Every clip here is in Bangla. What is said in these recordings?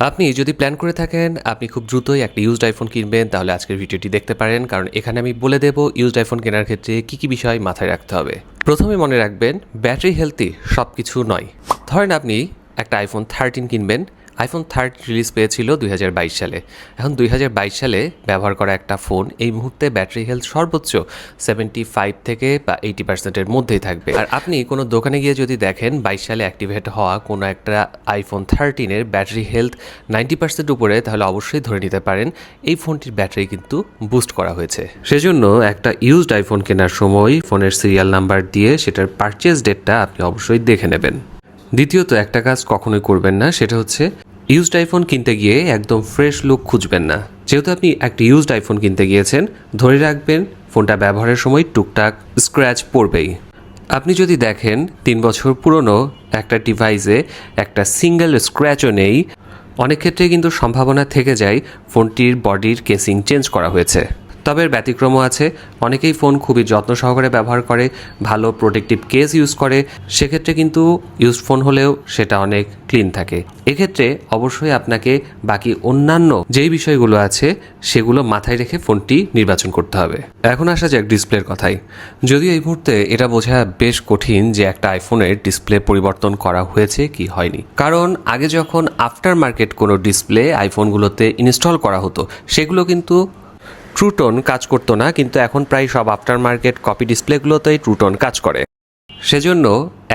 আপনি যদি প্ল্যান করে থাকেন আপনি খুব দ্রুতই একটা ইউজড আইফোন কিনবেন, তাহলে আজকের ভিডিওটি দেখতে পারেন, কারণ এখানে আমি বলে দেব ইউজড আইফোন কেনার ক্ষেত্রে কী কী বিষয় মাথায় রাখতে হবে। প্রথমে মনে রাখবেন ব্যাটারি হেলথই সব কিছু নয়। ধরেন আপনি একটা আইফোন 13 কিনবেন। আইফোন 13 রিলিজ পেয়েছিল 2022 সালে। এখন 2022 সালে ব্যবহার করা একটা ফোন এই মুহূর্তে ব্যাটারি হেলথ সর্বোচ্চ 75 থেকে বা 80%-এর মধ্যেই থাকবে। আর আপনি কোনো দোকানে গিয়ে যদি দেখেন 22 সালে অ্যাক্টিভেট হওয়া কোনো একটা আইফোন 13-এর ব্যাটারি হেলথ 90% উপরে, তাহলে অবশ্যই ধরে নিতে পারেন এই ফোনটির ব্যাটারি কিন্তু বুস্ট করা হয়েছে। সেজন্য একটা ইউজড আইফোন কেনার সময় ফোনের সিরিয়াল নাম্বার দিয়ে সেটার পারচেজ ডেটটা আপনি অবশ্যই দেখে নেবেন। দ্বিতীয়ত একটা কাজ কখনোই করবেন না, সেটা হচ্ছে ইউজড আইফোন কিনতে গিয়ে একদম ফ্রেশ লুক খুঁজবেন না। যেহেতু আপনি একটা ইউজড আইফোন কিনতে গিয়েছেন, ধরে রাখবেন ফোনটা ব্যবহারের সময় টুকটাক স্ক্র্যাচ পড়বেই। আপনি যদি দেখেন 3 বছর পুরনো একটা ডিভাইসে একটা সিঙ্গেল স্ক্র্যাচও নেই, অনেক ক্ষেত্রে কিন্তু সম্ভাবনা থেকে যায় ফোনটির বডির কেসিং চেঞ্জ করা হয়েছে। তবে এর ব্যতিক্রমও আছে। অনেকেই ফোন খুবই যত্ন সহকারে ব্যবহার করে, ভালো প্রোটেক্টিভ কেস ইউজ করে, সেক্ষেত্রে কিন্তু ইউজড ফোন হলেও সেটা অনেক ক্লিন থাকে। এক্ষেত্রে অবশ্যই আপনাকে বাকি অন্যান্য যেই বিষয়গুলো আছে সেগুলো মাথায় রেখে ফোনটি নির্বাচন করতে হবে। এখন আসা যাক ডিসপ্লের কথায়। যদিও এই মুহূর্তে এটা বোঝা বেশ কঠিন যে একটা আইফোনের ডিসপ্লে পরিবর্তন করা হয়েছে কি হয়নি, কারণ আগে যখন আফটার মার্কেট কোনো ডিসপ্লে আইফোনগুলোতে ইনস্টল করা হতো সেগুলো কিন্তু ট্রুটোন কাজ করতো না, কিন্তু এখন প্রায় সব আফটার মার্কেট কপি ডিসপ্লেগুলোতেই ট্রুটোন কাজ করে। সেজন্য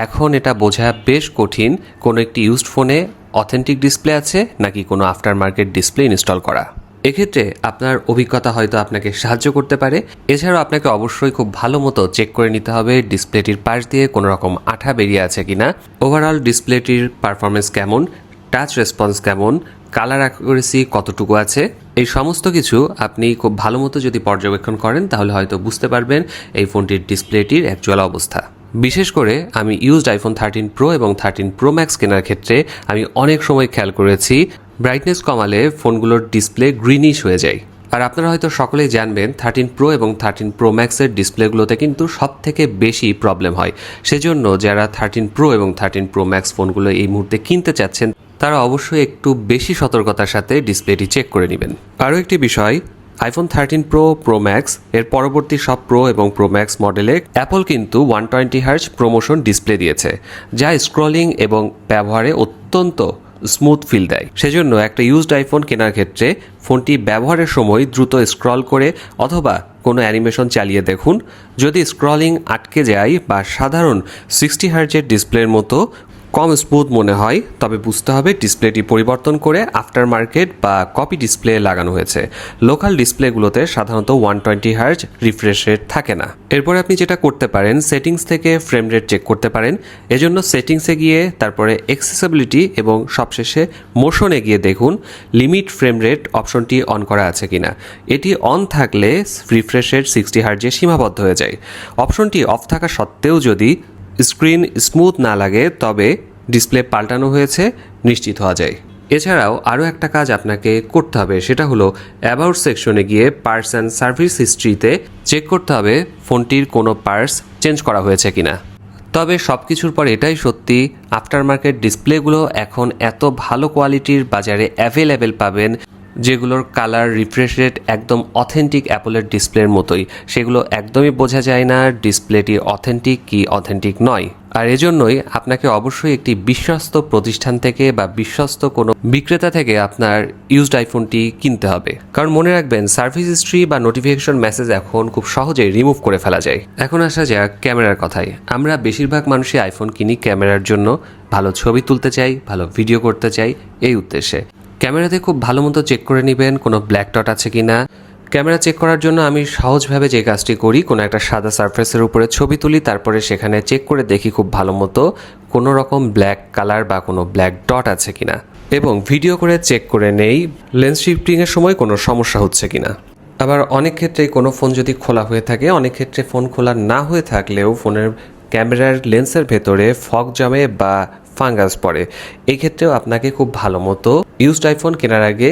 এখন এটা বোঝা বেশ কঠিন কোনো একটি ইউজড ফোনে অথেন্টিক ডিসপ্লে আছে নাকি কোনো আফটার মার্কেট ডিসপ্লে ইনস্টল করা। এক্ষেত্রে আপনার অভিজ্ঞতা হয়তো আপনাকে সাহায্য করতে পারে। এছাড়াও আপনাকে অবশ্যই খুব ভালো মতো চেক করে নিতে হবে ডিসপ্লেটির পাশ দিয়ে কোনো রকম আঠা বেরিয়ে আছে কিনা, ওভারঅল ডিসপ্লেটির পারফরমেন্স কেমন, টাচ রেসপন্স কেমন, কালার অ্যাকুরেসি কতটুকু আছে। এই সমস্ত কিছু আপনি খুব ভালো মতো যদি পর্যবেক্ষণ করেন তাহলে হয়তো বুঝতে পারবেন এই ফোনটির ডিসপ্লেটির অ্যাকচুয়াল অবস্থা। বিশেষ করে আমি ইউজড আইফোন 13 প্রো এবং 13 প্রো ম্যাক্স কেনার ক্ষেত্রে আমি অনেক সময় খেয়াল করেছি ব্রাইটনেস কমালে ফোনগুলোর ডিসপ্লে গ্রিনিশ হয়ে যায়। আর আপনারা হয়তো সকলেই জানবেন 13 প্রো এবং 13 প্রো ম্যাক্সের ডিসপ্লেগুলোতে কিন্তু সব থেকে বেশি প্রবলেম হয়। সেজন্য যারা 13 প্রো এবং 13 প্রো ম্যাক্স ফোনগুলো এই মুহূর্তে কিনতে চাচ্ছেন তারা অবশ্যই একটু বেশি সতর্কতার সাথে ডিসপ্লেটি চেক করে নেবেন। আরও একটি বিষয়, আইফোন 13 প্রো, প্রো ম্যাক্স এর পরবর্তী সব প্রো এবং প্রো ম্যাক্স মডেলে অ্যাপল কিন্তু 120 হার্জ প্রমোশন ডিসপ্লে দিয়েছে, যা স্ক্রলিং এবং ব্যবহারে অত্যন্ত স্মুথ ফিল দেয়। সেজন্য একটা ইউজড আইফোন কেনার ক্ষেত্রে ফোনটি ব্যবহারের সময় দ্রুত স্ক্রল করে অথবা কোনো অ্যানিমেশন চালিয়ে দেখুন। যদি স্ক্রলিং আটকে যায় বা সাধারণ 60 হার্জের ডিসপ্লের মতো কম স্মুথ মনে হয়, তবে বুঝতে হবে ডিসপ্লেটি পরিবর্তন করে আফটার মার্কেট বা কপি ডিসপ্লে লাগানো হয়েছে। লোকাল ডিসপ্লেগুলোতে সাধারণত 120 হার্জ রিফ্রেশ রেট থাকে না। এরপরে আপনি যেটা করতে পারেন, সেটিংস থেকে ফ্রেম রেট চেক করতে পারেন। এজন্য সেটিংসে গিয়ে তারপরে অ্যাক্সেসিবিলিটি এবং সবশেষে মোশনে গিয়ে দেখুন লিমিট ফ্রেম রেট অপশনটি অন করা আছে কিনা। এটি অন থাকলে রিফ্রেশ রেট 60 হার্জে সীমাবদ্ধ হয়ে যায়। অপশনটি অফ থাকা সত্ত্বেও যদি স্ক্রিন স্মুথ না লাগে তবে ডিসপ্লে পাল্টানো হয়েছে নিশ্চিত হওয়া যায়। এছাড়াও আরও একটা কাজ আপনাকে করতে হবে, সেটা হলো অ্যাবাউট সেকশনে গিয়ে পার্টস অ্যান্ড সার্ভিস হিস্ট্রিতে চেক করতে হবে ফোনটির কোনো পার্টস চেঞ্জ করা হয়েছে কিনা। তবে সব কিছুর পর এটাই সত্যি, আফটার মার্কেট ডিসপ্লেগুলো এখন এত ভালো কোয়ালিটির বাজারে অ্যাভেলেবেল পাবেন যেগুলোর কালার রিফ্রেশ রেট একদম অথেন্টিক অ্যাপলের ডিসপ্লের মতোই। সেগুলো একদমই বোঝা যায় না ডিসপ্লেটি অথেন্টিক কি অথেন্টিক নয়। আর এজন্যই আপনাকে অবশ্যই একটি বিশ্বস্ত প্রতিষ্ঠান থেকে বা বিশ্বস্ত কোনো বিক্রেতা থেকে আপনার ইউজড আইফোনটি কিনতে হবে। কারণ মনে রাখবেন সার্ভিস হিস্ট্রি বা নোটিফিকেশন মেসেজ এখন খুব সহজেই রিমুভ করে ফেলা যায়। এখন আসা যাক ক্যামেরার কথায়। আমরা বেশিরভাগ মানুষই আইফোন কিনি ক্যামেরার জন্য, ভালো ছবি তুলতে চাই, ভালো ভিডিও করতে চাই, এই উদ্দেশ্যে। ক্যামেরাতে খুব ভালো মতো চেক করে নেবেন কোনো ব্ল্যাক ডট আছে কি না। ক্যামেরা চেক করার জন্য আমি সহজভাবে যে কাজটি করি, কোনো একটা সাদা সারফেসের উপরে ছবি তুলি, তারপরে সেখানে চেক করে দেখি খুব ভালো মতো কোনো রকম ব্ল্যাক কালার বা কোনো ব্ল্যাক ডট আছে কিনা, এবং ভিডিও করে চেক করে নেই লেন্স শিফটিংয়ের সময় কোনো সমস্যা হচ্ছে কিনা। আবার অনেক ক্ষেত্রেই কোনো ফোন যদি খোলা হয়ে থাকে, অনেক ক্ষেত্রে ফোন খোলা না হয়ে থাকলেও ফোনের ক্যামেরার লেন্সের ভেতরে ফগ জমে বা ফাঙ্গাস পড়ে। এই ক্ষেত্রেও আপনাকে খুব ভালো মতো ইউজড আইফোন কেনার আগে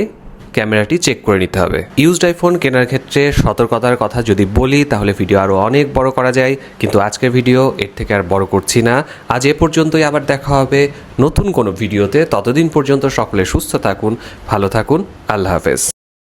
ক্যামেরাটি চেক করে নিতে হবে। ইউজড আইফোন কেনার ক্ষেত্রে সতর্কতার কথা যদি বলি তাহলে ভিডিও আরও অনেক বড় করা যায়, কিন্তু আজকের ভিডিও এর থেকে আর বড় করছি না। আজ এ পর্যন্তই, আবার দেখা হবে নতুন কোনো ভিডিওতে। ততদিন পর্যন্ত সকলে সুস্থ থাকুন, ভালো থাকুন, আল্লাহ হাফেজ।